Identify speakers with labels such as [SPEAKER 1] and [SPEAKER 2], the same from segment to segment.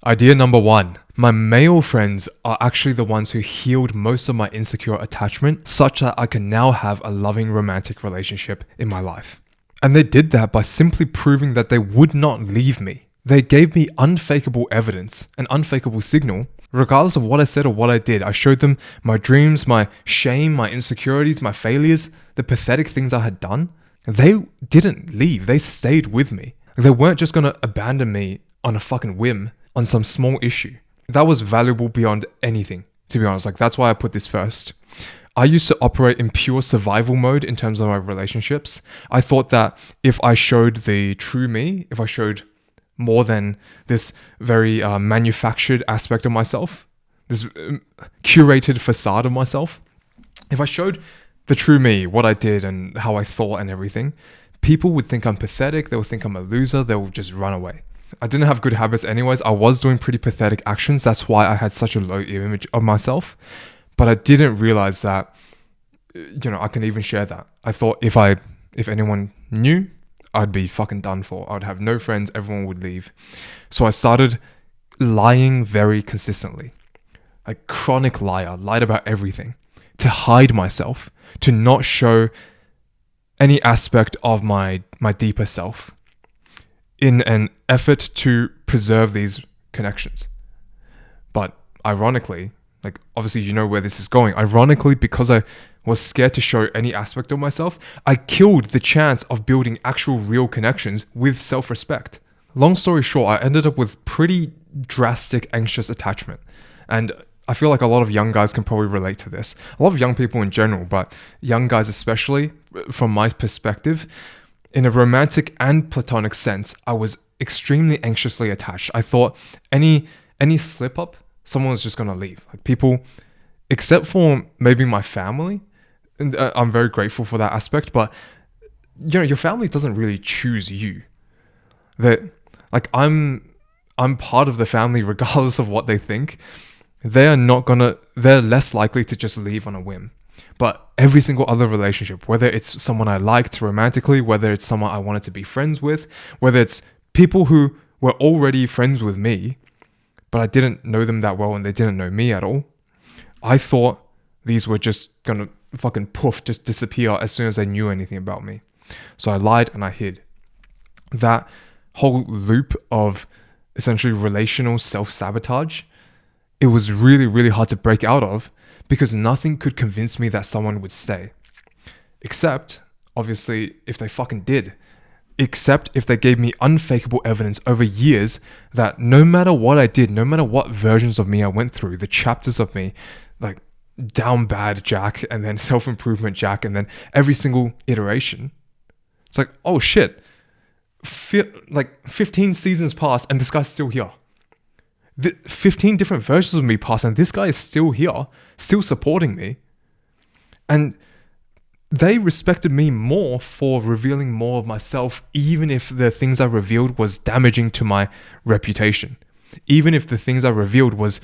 [SPEAKER 1] Idea number one. My male friends are actually the ones who healed most of my insecure attachment, such that I can now have a loving romantic relationship in my life. And they did that by simply proving that they would not leave me. They gave me unfakeable evidence, an unfakeable signal, regardless of what I said or what I did. I showed them my dreams, my shame, my insecurities, my failures, the pathetic things I had done. They didn't leave. They stayed with me. They weren't just going to abandon me on a fucking whim on some small issue. That was valuable beyond anything, to be honest. Like, that's why I put this first. I used to operate in pure survival mode in terms of my relationships. I thought that if I showed the true me, if I showed more than this very manufactured aspect of myself, this curated facade of myself, if I showed the true me, what I did and how I thought and everything, people would think I'm pathetic. They would think I'm a loser. They would just run away. I didn't have good habits anyways. I was doing pretty pathetic actions. That's why I had such a low image of myself. But I didn't realize that, I can even share that. I thought if anyone knew, I'd be fucking done for. I'd have no friends. Everyone would leave. So I started lying very consistently. Like, chronic liar. Lied about everything. To hide myself. To not show any aspect of my deeper self, in an effort to preserve these connections. But ironically, like, obviously you know where this is going. Ironically, because I was scared to show any aspect of myself, I killed the chance of building actual real connections with self-respect. Long story short, I ended up with pretty drastic anxious attachment. And I feel like a lot of young guys can probably relate to this. A lot of young people in general, but young guys especially, from my perspective, in a romantic and platonic sense, I was extremely anxiously attached. I thought any slip up, someone was just going to leave. Like, people, except for maybe my family, and I'm very grateful for that aspect, but your family doesn't really choose you. That, like, I'm part of the family regardless of what they think. They're less likely to just leave on a whim. But every single other relationship, whether it's someone I liked romantically, whether it's someone I wanted to be friends with, whether it's people who were already friends with me, but I didn't know them that well and they didn't know me at all, I thought these were just gonna fucking poof, just disappear as soon as they knew anything about me. So I lied and I hid. That whole loop of essentially relational self-sabotage, it was really, really hard to break out of, because nothing could convince me that someone would stay. Except, obviously, if they fucking did. Except if they gave me unfakeable evidence over years that no matter what I did, no matter what versions of me I went through, the chapters of me, like down bad Jack, and then self-improvement Jack, and then every single iteration, it's like, oh shit, 15 seasons passed and this guy's still here. 15 different versions of me passed and this guy is still here, still supporting me. And they respected me more for revealing more of myself, even if the things I revealed was damaging to my reputation. Even if the things I revealed was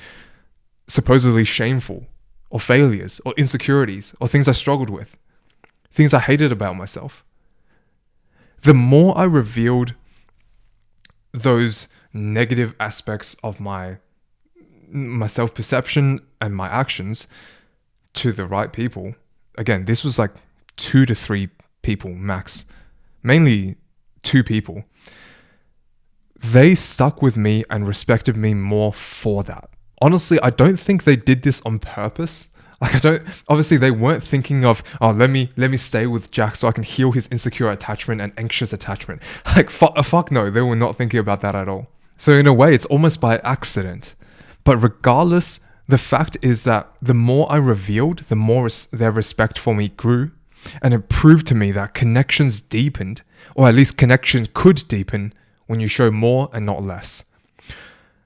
[SPEAKER 1] supposedly shameful, or failures, or insecurities, or things I struggled with, things I hated about myself. The more I revealed those negative aspects of my self-perception and my actions to the right people, again, this was like 2 to 3 people max, mainly 2 people, they stuck with me and respected me more for that. Honestly, I don't think they did this on purpose. Obviously they weren't thinking of, oh, let me stay with Jack so I can heal his insecure attachment and anxious attachment. Like, fuck no, they were not thinking about that at all. So in a way, it's almost by accident. But regardless, the fact is that the more I revealed, the more their respect for me grew. And it proved to me that connections deepened, or at least connections could deepen when you show more and not less.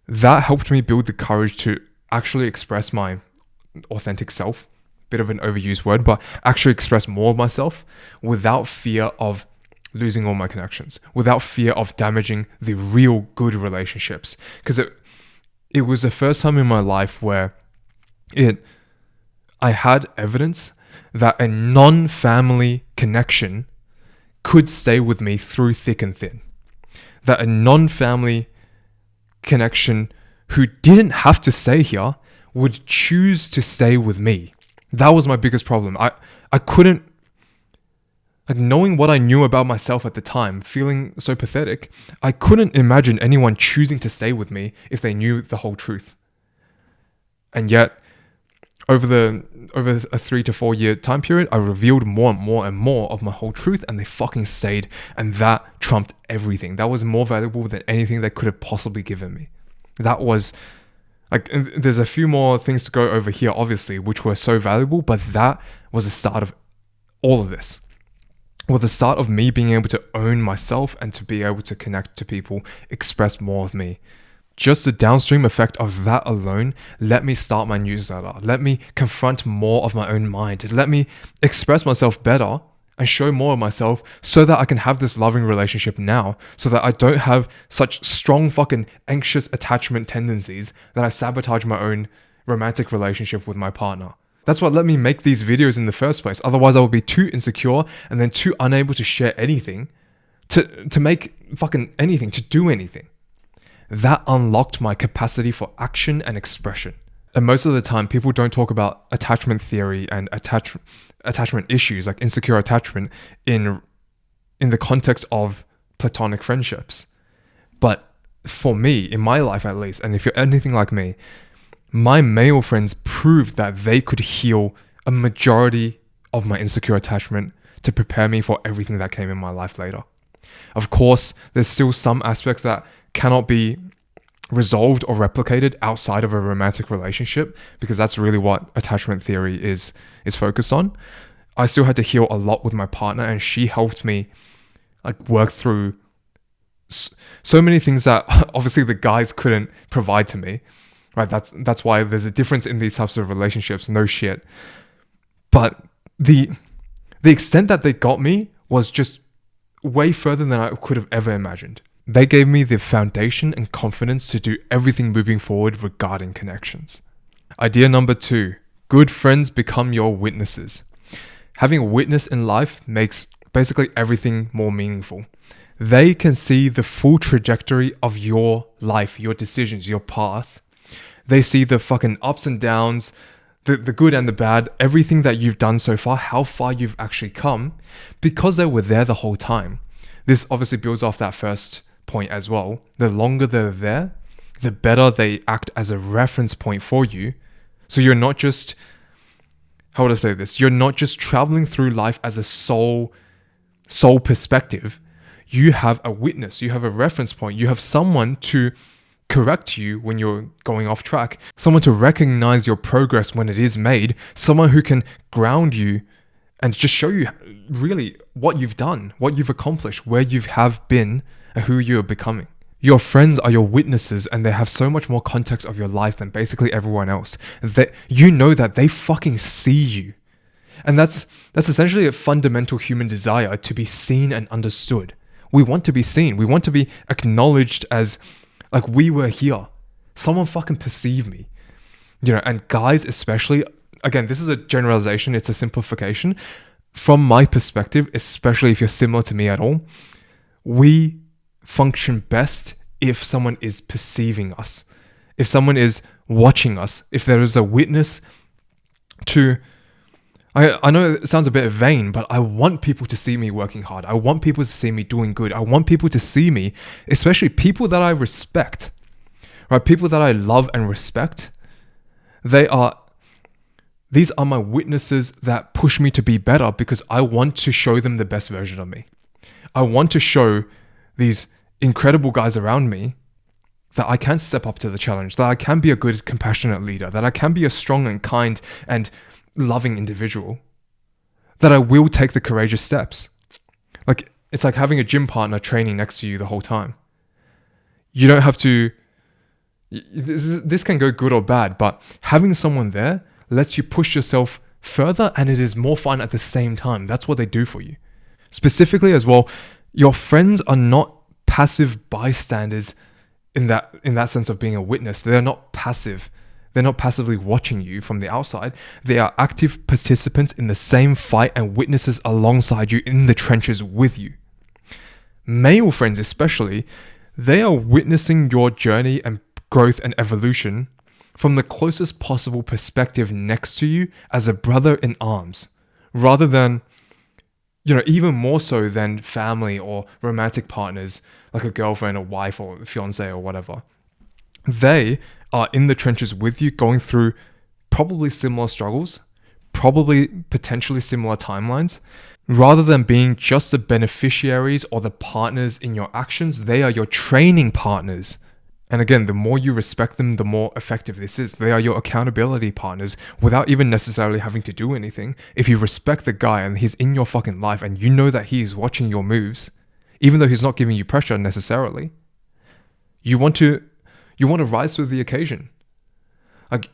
[SPEAKER 1] That helped me build the courage to actually express my authentic self, bit of an overused word, but actually express more of myself without fear of losing all my connections, without fear of damaging the real good relationships. Because it was the first time in my life where I had evidence that a non-family connection could stay with me through thick and thin. That a non-family connection who didn't have to stay here would choose to stay with me. That was my biggest problem. I couldn't, like, knowing what I knew about myself at the time, feeling so pathetic, I couldn't imagine anyone choosing to stay with me if they knew the whole truth. And yet, over a 3 to 4 year time period, I revealed more and more and more of my whole truth, and they fucking stayed, and that trumped everything. That was more valuable than anything they could have possibly given me. That was, like, there's a few more things to go over here, obviously, which were so valuable, but that was the start of all of this. Well, the start of me being able to own myself and to be able to connect to people, express more of me. Just the downstream effect of that alone let me start my newsletter, let me confront more of my own mind, let me express myself better and show more of myself so that I can have this loving relationship now, so that I don't have such strong fucking anxious attachment tendencies that I sabotage my own romantic relationship with my partner. That's what let me make these videos in the first place. Otherwise, I would be too insecure and then too unable to share anything, to make fucking anything, to do anything. That unlocked my capacity for action and expression. And most of the time, people don't talk about attachment theory and attachment issues, like insecure attachment, in the context of platonic friendships. But for me, in my life at least, and if you're anything like me, my male friends proved that they could heal a majority of my insecure attachment to prepare me for everything that came in my life later. Of course, there's still some aspects that cannot be resolved or replicated outside of a romantic relationship, because that's really what attachment theory is focused on. I still had to heal a lot with my partner, and she helped me like work through so many things that obviously the guys couldn't provide to me. Right? That's why there's a difference in these types of relationships. No shit. But the extent that they got me was just way further than I could have ever imagined. They gave me the foundation and confidence to do everything moving forward regarding connections. Idea number 2, good friends become your witnesses. Having a witness in life makes basically everything more meaningful. They can see the full trajectory of your life, your decisions, your path. They see the fucking ups and downs, the good and the bad, everything that you've done so far, how far you've actually come, because they were there the whole time. This obviously builds off that first point as well. The longer they're there, the better they act as a reference point for you. So you're not just, how would I say this? You're not just traveling through life as a sole perspective. You have a witness, you have a reference point, you have someone to correct you when you're going off track, someone to recognize your progress when it is made, someone who can ground you and just show you really what you've done, what you've accomplished, where you have been, and who you're becoming. Your friends are your witnesses, and they have so much more context of your life than basically everyone else. That you know that they fucking see you. And that's essentially a fundamental human desire, to be seen and understood. We want to be seen. We want to be acknowledged as, like, we were here. Someone fucking perceived me. You know, and guys especially, again, this is a generalization, it's a simplification. From my perspective, especially if you're similar to me at all, we function best if someone is perceiving us, if someone is watching us, if there is a witness to... I know it sounds a bit vain, but I want people to see me working hard. I want people to see me doing good. I want people to see me, especially people that I respect, right? People that I love and respect. These are my witnesses that push me to be better, because I want to show them the best version of me. I want to show these incredible guys around me that I can step up to the challenge, that I can be a good, compassionate leader, that I can be a strong and kind and loving individual, that I will take the courageous steps. Like, it's like having a gym partner training next to you the whole time. You don't have to... This can go good or bad, but having someone there lets you push yourself further, and it is more fun at the same time. That's what they do for you. Specifically as well, your friends are not passive bystanders in that sense of being a witness. They're not passive. They're not passively watching you from the outside. They are active participants in the same fight and witnesses alongside you in the trenches with you. Male friends especially, they are witnessing your journey and growth, and evolution from the closest possible perspective next to you as a brother in arms, rather than, even more so than family or romantic partners, like a girlfriend or wife or fiance or whatever. They are in the trenches with you, going through probably similar struggles, probably potentially similar timelines. Rather than being just the beneficiaries or the partners in your actions, they are your training partners. And again, the more you respect them, the more effective this is. They are your accountability partners without even necessarily having to do anything. If you respect the guy and he's in your fucking life and you know that he is watching your moves, even though he's not giving you pressure necessarily, you want to rise to the occasion. Like,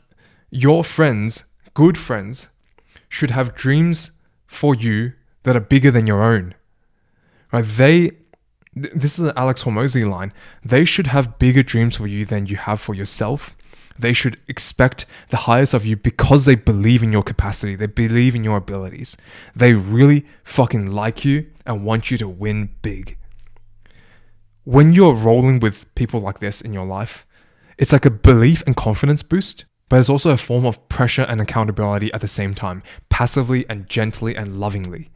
[SPEAKER 1] your friends, good friends, should have dreams for you that are bigger than your own. Right? This is an Alex Hormozy line. They should have bigger dreams for you than you have for yourself. They should expect the highest of you because they believe in your capacity. They believe in your abilities. They really fucking like you and want you to win big. When you're rolling with people like this in your life, it's like a belief and confidence boost, but it's also a form of pressure and accountability at the same time, passively and gently and lovingly.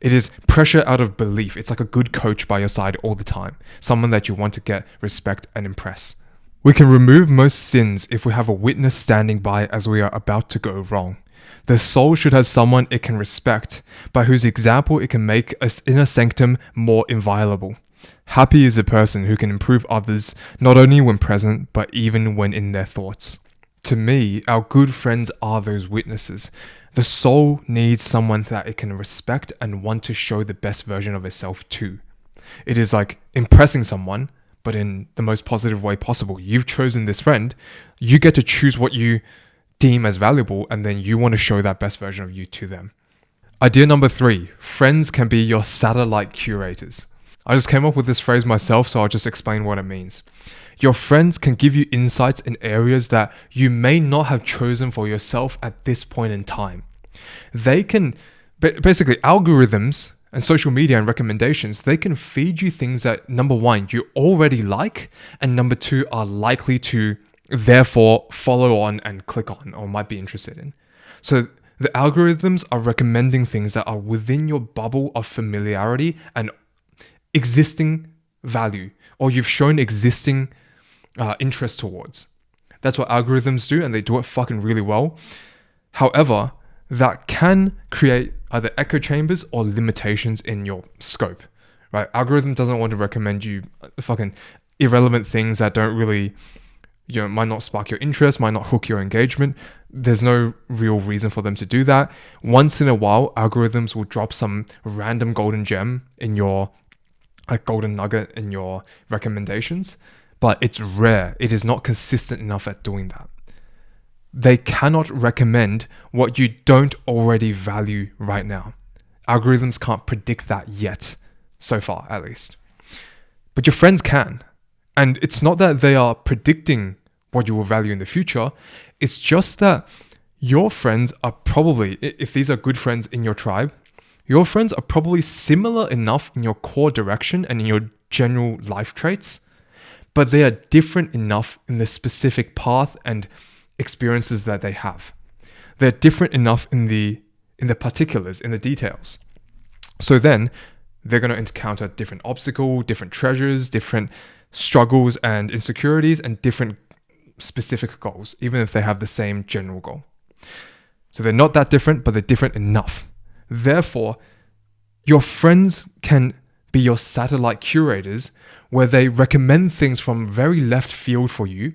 [SPEAKER 1] It is pressure out of belief. It's like a good coach by your side all the time, someone that you want to get, respect, and impress. We can remove most sins if we have a witness standing by as we are about to go wrong. The soul should have someone it can respect, by whose example it can make its inner sanctum more inviolable. Happy is a person who can improve others, not only when present, but even when in their thoughts. To me, our good friends are those witnesses. The soul needs someone that it can respect and want to show the best version of itself to. It is like impressing someone, but in the most positive way possible. You've chosen this friend, you get to choose what you deem as valuable, and then you want to show that best version of you to them. Idea number 3, friends can be your satellite curators. I just came up with this phrase myself, so I'll just explain what it means. Your friends can give you insights in areas that you may not have chosen for yourself at this point in time. They can, basically, algorithms and social media and recommendations, they can feed you things that, number 1, you already like, and number 2, are likely to therefore follow on and click on or might be interested in. So the algorithms are recommending things that are within your bubble of familiarity and existing value, or you've shown existing interest towards. That's what algorithms do, and they do it fucking really well. However, that can create either echo chambers or limitations in your scope, right? Algorithm doesn't want to recommend you fucking irrelevant things that don't really, might not spark your interest, might not hook your engagement. There's no real reason for them to do that. Once in a while, algorithms will drop some random golden gem in your, like golden nugget in your recommendations, but it's rare. It is not consistent enough at doing that. They cannot recommend what you don't already value right now. Algorithms can't predict that yet, so far at least. But your friends can. And it's not that they are predicting what you will value in the future. It's just that your friends are probably, if these are good friends in your tribe, your friends are probably similar enough in your core direction and in your general life traits, but they are different enough in the specific path and experiences that they have. They're different enough in the particulars, in the details. So then they're going to encounter different obstacles, different treasures, different struggles and insecurities, and different specific goals, even if they have the same general goal. So they're not that different, but they're different enough. Therefore, your friends can be your satellite curators, where they recommend things from very left field for you,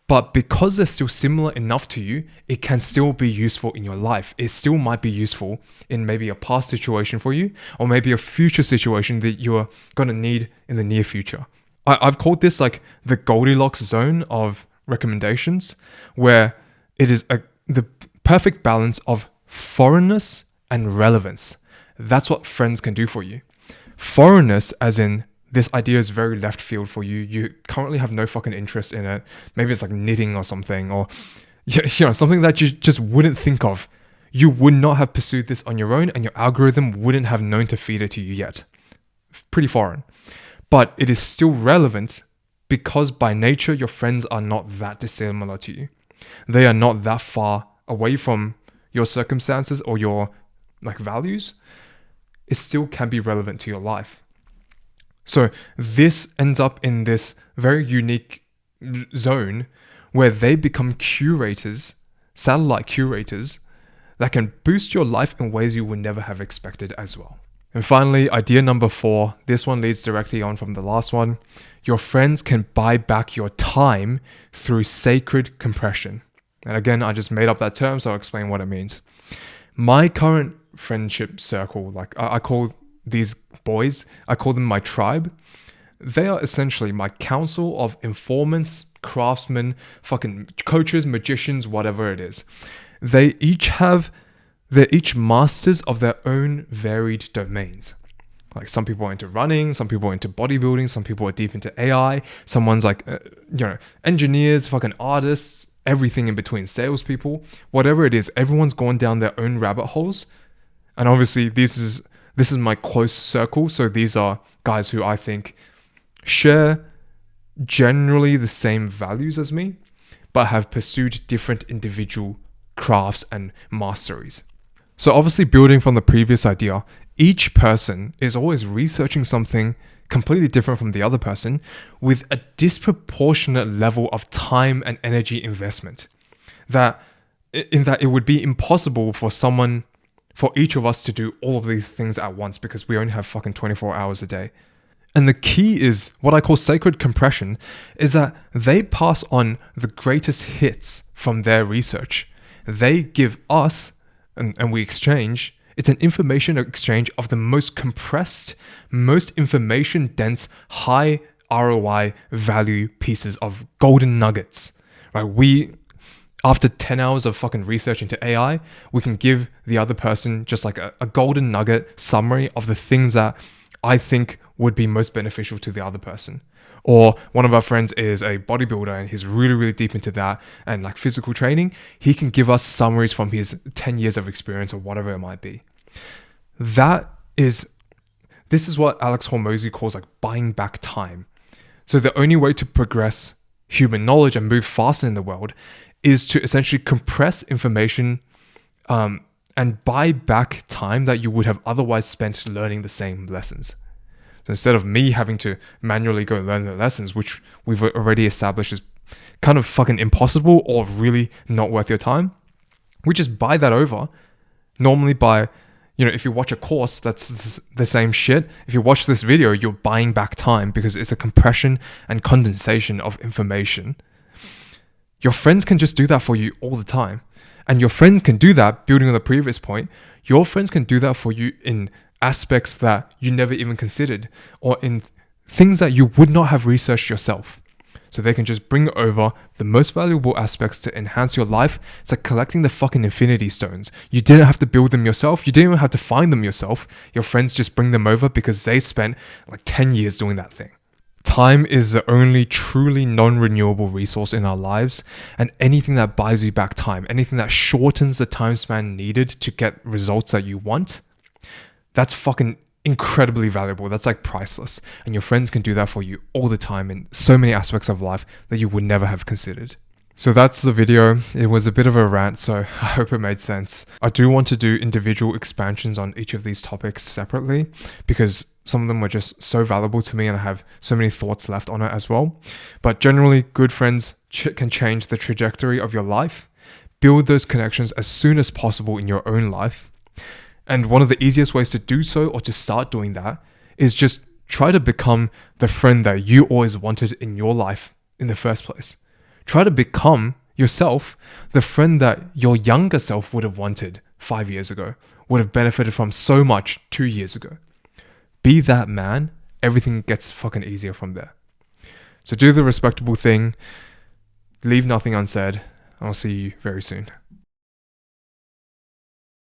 [SPEAKER 1] but because they're still similar enough to you, it can still be useful in your life. It still might be useful in maybe a past situation for you, or maybe a future situation that you're going to need in the near future. I've called this like the Goldilocks zone of recommendations, where it is the perfect balance of foreignness and relevance. That's what friends can do for you. Foreignness, as in this idea is very left field for you. You currently have no fucking interest in it. Maybe it's like knitting or something, or something that you just wouldn't think of. You would not have pursued this on your own, and your algorithm wouldn't have known to feed it to you yet. Pretty foreign. But it is still relevant because by nature, your friends are not that dissimilar to you. They are not that far away from your circumstances or your like values. It still can be relevant to your life. So this ends up in this very unique zone where they become curators, satellite curators, that can boost your life in ways you would never have expected as well. And finally, idea number 4, this one leads directly on from the last one. Your friends can buy back your time through sacred compression. And again, I just made up that term, so I'll explain what it means. My current friendship circle, like I call these boys, I call them my tribe. They are essentially my council of informants, craftsmen, fucking coaches, magicians, whatever it is. They're each masters of their own varied domains. Like some people are into running, some people are into bodybuilding, some people are deep into AI, someone's like, engineers, fucking artists, everything in between, salespeople, whatever it is, everyone's gone down their own rabbit holes. And obviously this is my close circle. So these are guys who I think share generally the same values as me, but have pursued different individual crafts and masteries. So obviously building from the previous idea, each person is always researching something completely different from the other person with a disproportionate level of time and energy investment. That it would be impossible for each of us to do all of these things at once because we only have fucking 24 hours a day. And the key is what I call sacred compression, is that they pass on the greatest hits from their research. They give us, and we exchange, it's an information exchange of the most compressed, most information dense, high ROI value pieces of golden nuggets. Right? After 10 hours of fucking research into AI, we can give the other person just like a golden nugget summary of the things that I think would be most beneficial to the other person. Or one of our friends is a bodybuilder and he's really, really deep into that and like physical training. He can give us summaries from his 10 years of experience or whatever it might be. This is what Alex Hormozy calls like buying back time. So the only way to progress human knowledge and move faster in the world is to essentially compress information and buy back time that you would have otherwise spent learning the same lessons. So instead of me having to manually go learn the lessons, which we've already established is kind of fucking impossible or really not worth your time, we just buy that over. Normally by, if you watch a course, that's the same shit. If you watch this video, you're buying back time because it's a compression and condensation of information. Your friends can just do that for you all the time. And your friends can do that, building on the previous point, your friends can do that for you in aspects that you never even considered or in things that you would not have researched yourself. So they can just bring over the most valuable aspects to enhance your life. It's like collecting the fucking infinity stones. You didn't have to build them yourself. You didn't even have to find them yourself. Your friends just bring them over because they spent like 10 years doing that thing. Time is the only truly non-renewable resource in our lives, and anything that buys you back time, anything that shortens the time span needed to get results that you want, that's fucking incredibly valuable. That's like priceless. And your friends can do that for you all the time in so many aspects of life that you would never have considered. So that's the video. It was a bit of a rant, so I hope it made sense. I do want to do individual expansions on each of these topics separately because some of them were just so valuable to me and I have so many thoughts left on it as well. But generally, good friends can change the trajectory of your life. Build those connections as soon as possible in your own life. And one of the easiest ways to do so or to start doing that is just try to become the friend that you always wanted in your life in the first place. Try to become yourself the friend that your younger self would have wanted 5 years ago, would have benefited from so much 2 years ago. Be that man. Everything gets fucking easier from there. So do the respectable thing. Leave nothing unsaid. I'll see you very soon.